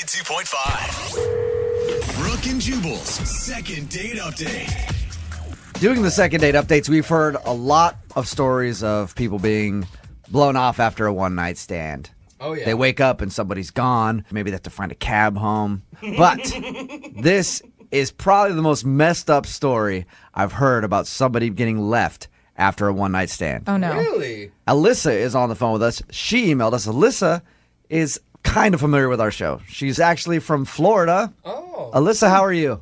92.5. Brooke and Jubal's second date update. Doing the second date updates, we've heard a lot of stories of people being blown off after a one-night stand. Oh, yeah. They wake up and somebody's gone. Maybe they have to find a cab home. But this is probably the most messed up story I've heard about somebody getting left after a one-night stand. Oh, no. Really? Alyssa is on the phone with us. She emailed us. Alyssa is kind of familiar with our show. She's actually from Florida. Oh. Alyssa, how are you?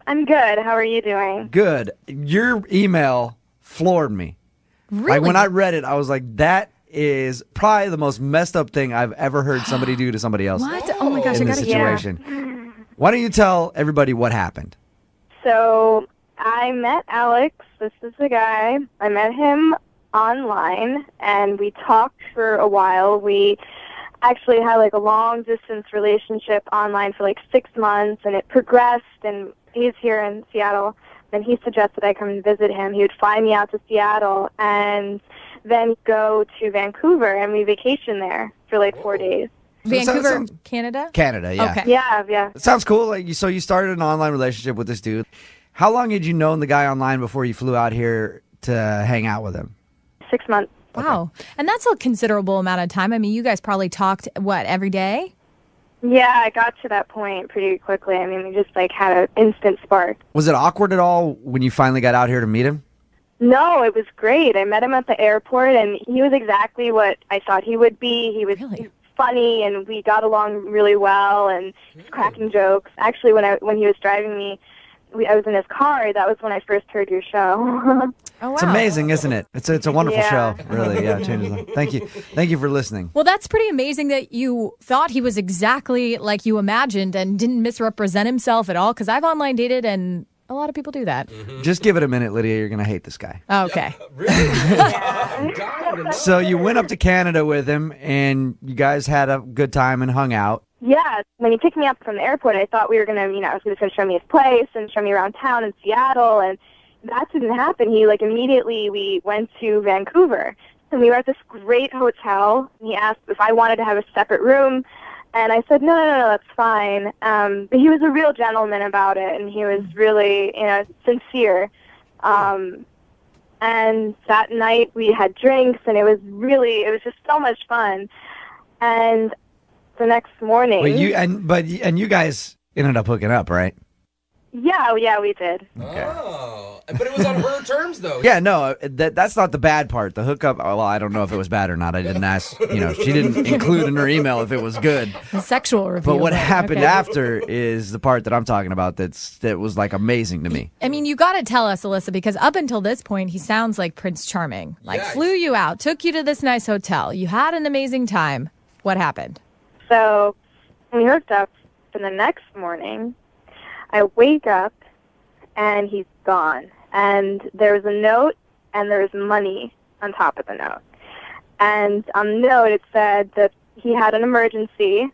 I'm good. How are you doing? Good. Your email floored me. Really? Like when I read it, I was like, that is probably the most messed up thing I've ever heard somebody do to somebody else What? Oh, my gosh, I in this gotta hear. situation. Why don't you tell everybody what happened? So I met Alex. This is the guy. I met him online, and we talked for a while. We actually had like a long-distance relationship online for like 6 months, and it progressed, and he's here in Seattle. Then he suggested I come and visit him. He would fly me out to Seattle and then go to Vancouver, and we vacation there for like 4 days. Vancouver, sounds- Canada? Canada, yeah. Okay. Yeah. It sounds cool. So you started an online relationship with this dude. How long had you known the guy online before you flew out here to hang out with him? 6 months. Wow. And that's a considerable amount of time. I mean, you guys probably talked, every day? Yeah, I got to that point pretty quickly. I mean, we just like had an instant spark. Was it awkward at all when you finally got out here to meet him? No, it was great. I met him at the airport, and he was exactly what I thought he would be. He was Really? funny, and we got along really well, and he was cracking jokes. Actually, when he was driving me, I was in his car. That was when I first heard your show. Oh, wow. It's amazing, isn't it? It's a wonderful Yeah. show. Really, yeah. It changes them. Thank you. Thank you for listening. Well, that's pretty amazing that you thought he was exactly like you imagined and didn't misrepresent himself at all, because I've online dated, and a lot of people do that. Just give it a minute, Lydia. You're going to hate this guy. Okay. Really? I'm dying to know. So you went up to Canada with him, and you guys had a good time and hung out. Yeah, when he picked me up from the airport, I thought we were going to, he was going to show me his place and show me around town in Seattle, and that didn't happen. He, immediately we went to Vancouver, and we were at this great hotel, and he asked if I wanted to have a separate room, and I said, no, that's fine. But he was a real gentleman about it, and he was really, sincere. And that night we had drinks, and it was just so much fun. And the next morning... But you guys ended up hooking up, right? Yeah, we did. Oh. But it was on her terms, though. Yeah, no, that's not the bad part. The hookup, well, I don't know if it was bad or not. I didn't ask, she didn't include in her email if it was good. The sexual review. But what happened Okay. after is the part that I'm talking about that was amazing to me. I mean, you got to tell us, Alyssa, because up until this point, he sounds like Prince Charming. Yes. Flew you out, took you to this nice hotel. You had an amazing time. What happened? So we hooked up, and the next morning, I wake up, and he's gone. And there was a note, and there was money on top of the note. And on the note, it said that he had an emergency,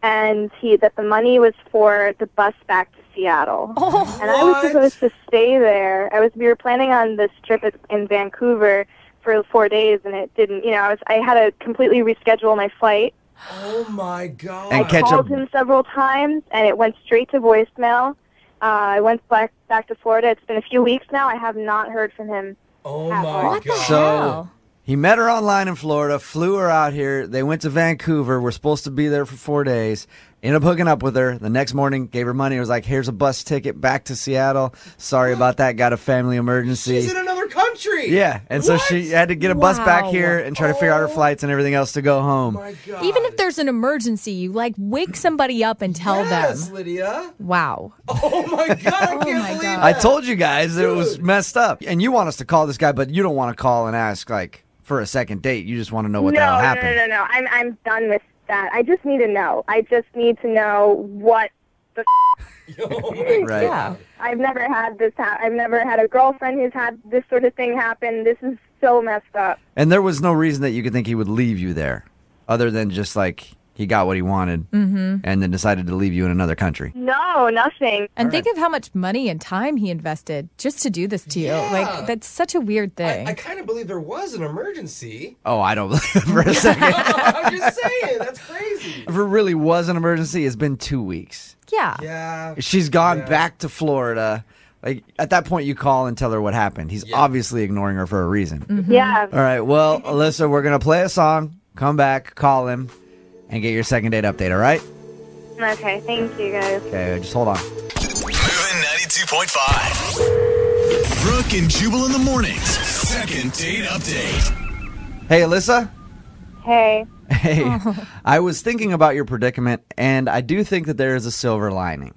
and that the money was for the bus back to Seattle. Oh, And I was supposed to stay there. We were planning on this trip in Vancouver for 4 days, and it didn't. I had to completely reschedule my flight. Oh, my God. And I catch called up. him several times, and it went straight to voicemail. I went back to Florida. It's been a few weeks now. I have not heard from him. Oh, What my the God. hell? He met her online in Florida, flew her out here. They went to Vancouver. We're supposed to be there for 4 days. Ended up hooking up with her. The next morning, gave her money. Was like, here's a bus ticket back to Seattle. Sorry about that. Got a family emergency. She's in another country. Yeah, and so she had to get a bus back Wow. here and try to figure out her flights and everything else to go Oh, home. my God. Even if there's an emergency, you wake somebody up and tell Yes, them. Lydia. Wow. Oh, my God. I Oh, can't my believe God. that. I told you guys that it was Dude. messed up. And you want us to call this guy, but you don't want to call and ask, for a second date. You just want to know what the hell happened. No. I'm done with that. I just need to know. I just need to know what the Oh, my Right. Yeah. I've never had this I've never had a girlfriend who's had this sort of thing happen. This is so messed up. And there was no reason that you could think he would leave you there other than just he got what he wanted and then decided to leave you in another country. No, nothing. And think of how much money and time he invested just to do this to you. Yeah. Like, that's such a weird thing. I kind of believe there was an emergency. Oh, I don't believe it for a second. I'm just saying, that's crazy. If it really was an emergency, it's been 2 weeks. yeah. Yeah. She's gone Yeah. back to Florida. Like, at that point, you call and tell her what happened. He's obviously ignoring her for a reason. Yeah. All right, well, Alyssa, we're going to play a song, come back, call him, and get your second date update, all right? Okay, thank you guys. Okay, just hold on. Moving 92.5. Brooke and Jubal in the mornings. Second date update. Hey, Alyssa. Hey. Hey, I was thinking about your predicament, and I do think that there is a silver lining.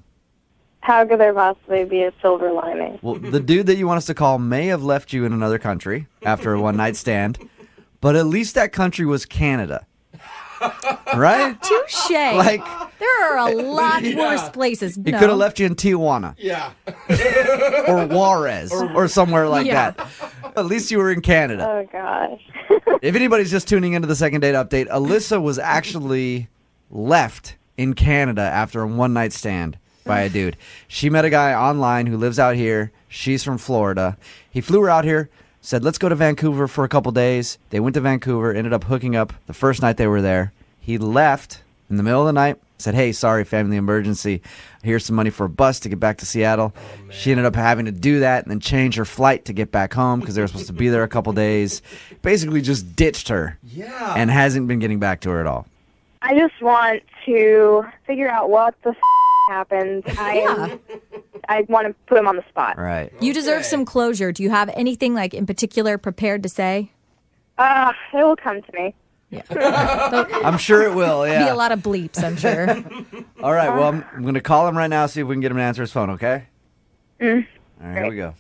How could there possibly be a silver lining? Well, the dude that you want us to call may have left you in another country after a one-night stand, but at least that country was Canada. Right? Touche. Like, there are a lot worse places. he could have left you in Tijuana Yeah. or Juarez or somewhere like Yeah. that. At least you were in Canada. Oh, gosh. If anybody's just tuning into the second date update, Alyssa was actually left in Canada after a one-night stand by a dude. She met a guy online who lives out here. She's from Florida. He flew her out here, said, let's go to Vancouver for a couple days. They went to Vancouver, ended up hooking up the first night they were there. He left in the middle of the night, said, hey, sorry, family emergency. Here's some money for a bus to get back to Seattle. She ended up having to do that and then change her flight to get back home because they were supposed to be there a couple days. Basically just ditched her Yeah. and hasn't been getting back to her at all. I just want to figure out what the happened. I want to put him on the spot. Right. You deserve some closure. Do you have anything like in particular prepared to say? It will come to me. I'm sure it will, Be yeah. a lot of bleeps, I'm sure. All right, well, I'm going to call him right now, see if we can get him to answer his phone, okay? All right, here we go.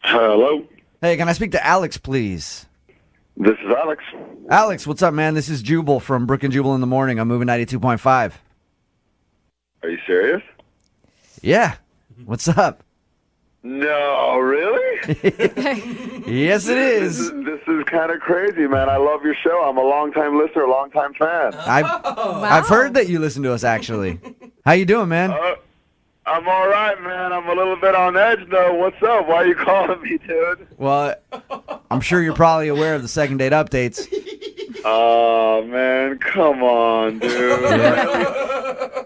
Hello, Hey, can I speak to Alex, please? this is Alex. Alex, what's up, man? This is Jubal from Brooke and Jubal in the Morning. I'm moving 92.5. Are you serious? Yeah. What's up? No, really? Yes, it This is. is kind of crazy, man. I love your show. I'm a longtime listener, a longtime fan. I've heard that you listen to us, actually. How you doing, man? I'm all right, man. I'm a little bit on edge, though. What's up? Why are you calling me, dude? Well, I'm sure you're probably aware of the second date updates. Oh, man. Come on, dude.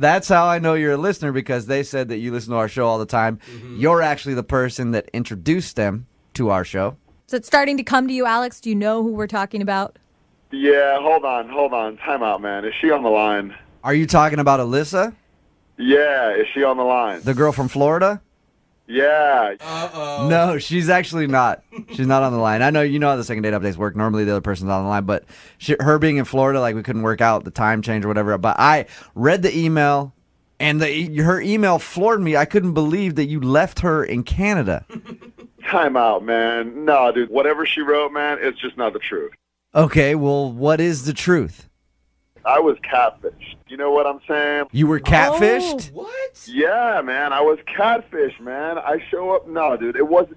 That's how I know you're a listener, because they said that you listen to our show all the time. You're actually the person that introduced them to our show. Is it starting to come to you, Alex? Do you know who we're talking about? Yeah, hold on. Time out, man. Is she on the line? Are you talking about Alyssa, Yeah, is she on the line? the girl from Florida? Yeah. No, she's actually not. She's not on the line. I know you know how the second date updates work. Normally the other person's on the line, but her being in Florida, like we couldn't work out the time change or whatever. But I read the email, and her email floored me. I couldn't believe that you left her in Canada. Time out, man. No, dude. Whatever she wrote, man, it's just not the truth. Okay, well, what is the truth? I was catfished. You know what I'm saying? You were catfished? What? Yeah, man. I was catfished, man. I show up. No, dude. It was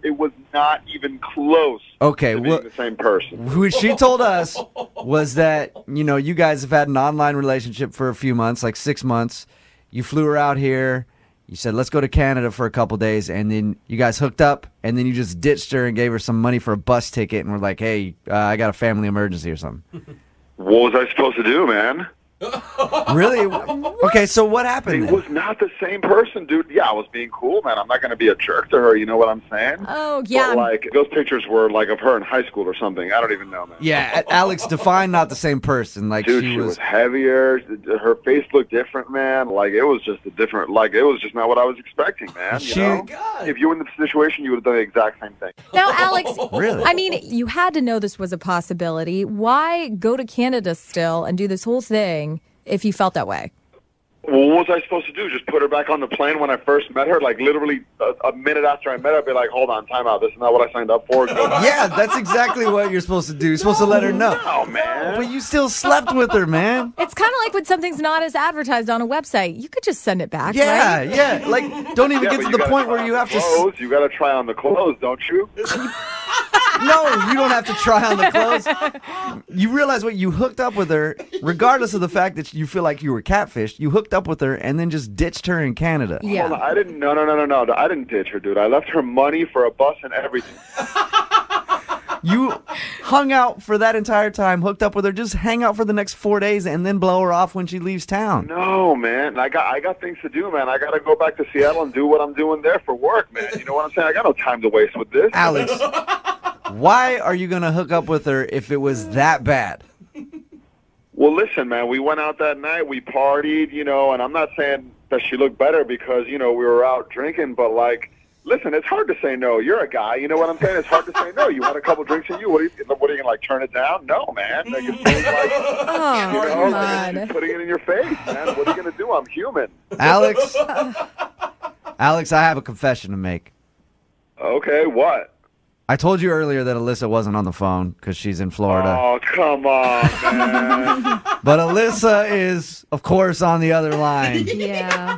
not even close Okay, to well, being the same person. who she told us was that, you guys have had an online relationship for a few months, like 6 months. You flew her out here. You said, let's go to Canada for a couple days, and then you guys hooked up, and then you just ditched her and gave her some money for a bus ticket, and were like, hey, I got a family emergency or something. What was I supposed to do, man? Really? Okay, so what happened It then? was not the same person, dude. Yeah, I was being cool, man. I'm not going to be a jerk to her. You know what I'm saying? Oh, yeah. But, like, those pictures were, like, of her in high school or something. I don't even know, man. Yeah, Alex, define not the same person. Like, Dude, she was heavier. Her face looked different, man. Like, it was just a different, like, it was just not what I was expecting, man. She- You know? God. If you were in the situation, you would have done the exact same thing. Now, Alex, Really? I mean, you had to know this was a possibility. Why go to Canada still and do this whole thing if you felt that way? Well, what was I supposed to do? Just put her back on the plane when I first met her? Like, literally a minute after I met her, I'd be like, hold on, time out. This is not what I signed up for. Go back. Yeah, that's exactly what you're supposed to do. You're supposed to let her know. Oh, man. But you still slept with her, man. It's kind of like when something's not as advertised on a website. You could just send it back, Yeah, right? yeah. Like, don't even Yeah, get but to you the gotta point try where you on have the to. clothes. You got to try on the clothes, don't you? No, you don't have to try on the clothes. You realize what you hooked up with her, regardless of the fact that you feel like you were catfished. You hooked up with her and then just ditched her in Canada. Hold on, Yeah. I didn't. No. I didn't ditch her, dude. I left her money for a bus and everything. You hung out for that entire time, hooked up with her, just hang out for the next 4 days and then blow her off when she leaves town. No, man. I got things to do, man. I got to go back to Seattle and do what I'm doing there for work, man. You know what I'm saying? I got no time to waste with this. Alex, why are you going to hook up with her if it was that bad? Well, listen, man. We went out that night. We partied, and I'm not saying that she looked better because, we were out drinking, but, like, listen, it's hard to say no. You're a guy. You know what I'm saying? It's hard to say no. You want a couple drinks in you. What are you going to, like, turn it down? No, man. Like, it's like, Oh, like, God. putting it in your face, man. What are you going to do? I'm human. Alex, I have a confession to make. Okay, what? I told you earlier that Alyssa wasn't on the phone because she's in Florida. Oh, come on, man. But Alyssa is, of course, on the other line. Yeah.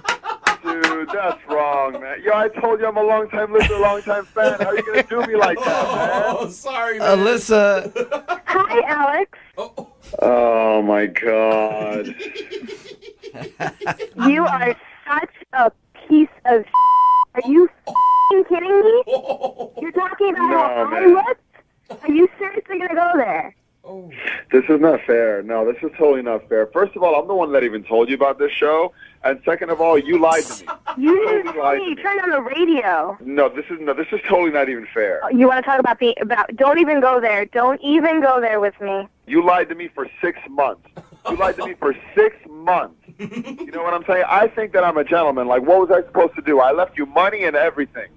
Dude, that's wrong, man. Yo, I told you I'm a long-time listener, long-time fan. How are you going to do me like that, man? Oh, sorry, man. Alyssa, Hi, Alex. Oh, my God. You are such a piece of Are you f***ing kidding me? You're talking about how I man. looked? Are you seriously going to go there? This is not fair. No, this is totally not fair. First of all, I'm the one that even told you about this show. And second of all, you lied to me. You didn't Totally tell lied me. to You me. turned on the radio. No, this is totally not even fair. You want to talk about don't even go there. Don't even go there with me. You lied to me for 6 months. You lied to me for 6 months. You know what I'm saying? I think that I'm a gentleman. Like, what was I supposed to do? I left you money and everything.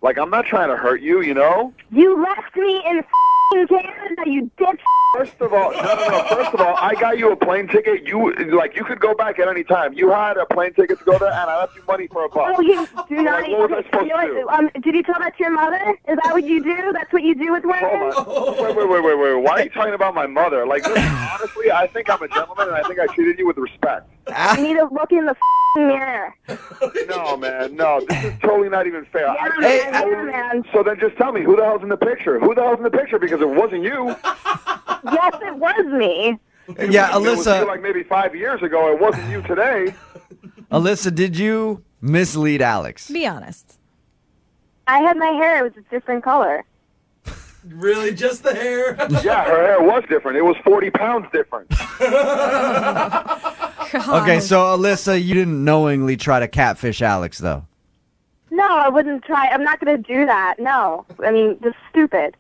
Like, I'm not trying to hurt you, you know? You left me in f***ing Canada, you dipshit. First of all, no. First of all, I got you a plane ticket. You could go back at any time. You had a plane ticket to go there, and I left you money for a bus. Oh, you do not. Like, what was I supposed to do? Did you tell that to your mother? Is that what you do? That's what you do with women? Hold on. Wait. Why are you talking about my mother? Like, listen, honestly, I think I'm a gentleman, and I think I treated you with respect. You need to look in the f***ing mirror. No, man, no. This is totally not even fair. Yeah, man. So then just tell me, who the hell's in the picture? Who the hell's in the picture? Because it wasn't you. Yes, it was me. yeah, It was you Alyssa, like maybe 5 years ago. It wasn't you today. Alyssa, did you mislead Alex? Be honest. I had my hair. It was a different color. Really, just the hair? Yeah, her hair was different. It was 40 pounds different. God. Okay, so Alyssa, you didn't knowingly try to catfish Alex, though. No, I wouldn't try. I'm not going to do that. No. I mean, just stupid.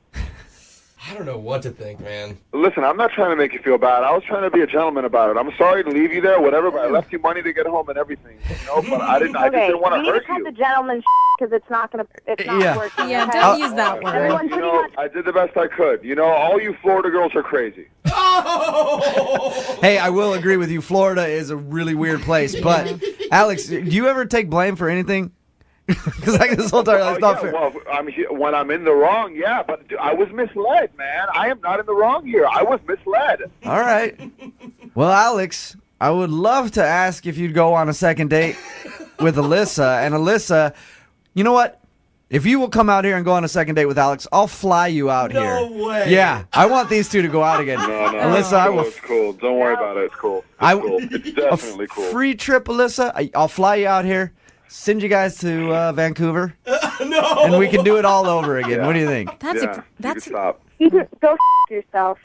I don't know what to think, man. Listen, I'm not trying to make you feel bad. I was trying to be a gentleman about it. I'm sorry to leave you there, whatever, but I left you money to get home and everything. You know, but I just didn't want you to need hurt to cut you. the gentleman because it's not going to. It's not Yeah. working. Yeah, okay? don't use that word. Everyone You pretty know, much. I did the best I could. You know, all you Florida girls are crazy. Hey, I will agree with you. Florida is a really weird place. But, Alex, do you ever take blame for anything? Because like this whole time, it's not fair. Well, when I'm in the wrong, yeah, but dude, I was misled, man. I am not in the wrong here. I was misled. All right. Well, Alex, I would love to ask if you'd go on a second date with Alyssa. And Alyssa, you know what? If you will come out here and go on a second date with Alex, I'll fly you out here. No way. Yeah, I want these two to go out again. No, Alyssa, I will. It's cool. Don't worry about it. It's cool. It's definitely cool. Free trip, Alyssa. I'll fly you out here. Send you guys to Vancouver. No. And we can do it all over again. Yeah. What do you think? That's Yeah, a, that's you can stop. You can go yourself.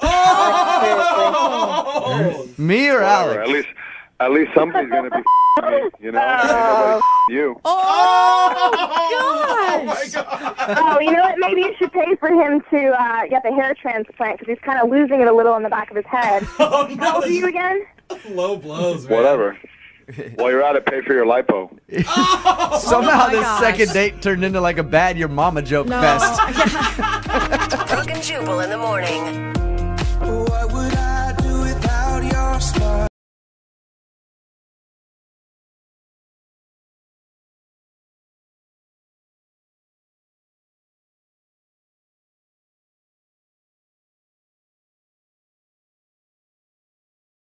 Oh. Me or Whatever. Alex? At least somebody's gonna be me. You know, ain't nobody you. Oh my God. Oh, you know what? Maybe you should pay for him to get the hair transplant because he's kind of losing it a little in the back of his head. Oh, no, How old are you again? low blows, man. Whatever. While you're at it, pay for your lipo. Somehow my this gosh. second date turned into like a bad your mama joke no. fest. Brooke and Jubal in the morning. What would I